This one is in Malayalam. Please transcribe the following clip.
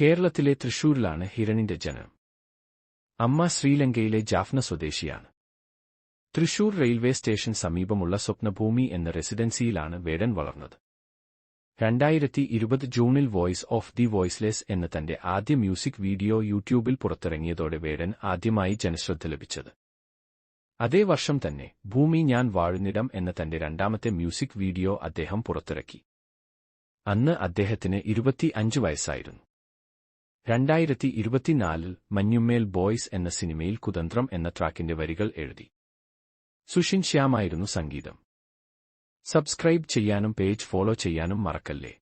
കേരളത്തിലെ തൃശൂരിലാണ് ഹിരണിന്റെ ജനനം. അമ്മ ശ്രീലങ്കയിലെ ജാഫ്ന സ്വദേശിയാണ്. തൃശൂർ റെയിൽവേ സ്റ്റേഷൻ സമീപമുള്ള സ്വപ്നഭൂമി എന്ന റെസിഡൻസിയിലാണ് വേടൻ വളർന്നത്. 2020 ജൂണിൽ വോയിസ് ഓഫ് ദി വോയിസ്ലെസ് എന്ന തന്റെ ആദ്യ മ്യൂസിക് വീഡിയോ യൂട്യൂബിൽ പുറത്തിറങ്ങിയതോടെ വേടൻ ആദ്യമായി ജനശ്രദ്ധ ലഭിച്ചത്. അതേ വർഷം തന്നെ ഭൂമി ഞാൻ വാഴുന്നിടം എന്ന തന്റെ രണ്ടാമത്തെ മ്യൂസിക് വീഡിയോ അദ്ദേഹം പുറത്തിറക്കി. അന്ന് അദ്ദേഹത്തിന് 25 വയസ്സായിരുന്നു. 2024 മഞ്ഞുമ്മേൽ ബോയ്സ് എന്ന സിനിമയിൽ കുതന്ത്രം എന്ന ട്രാക്കിന്റെ വരികൾ എഴുതി. സുഷിൻ ശ്യാമായിരുന്നു സംഗീതം. സബ്സ്ക്രൈബ് ചെയ്യാനും പേജ് ഫോളോ ചെയ്യാനും മറക്കല്ലേ.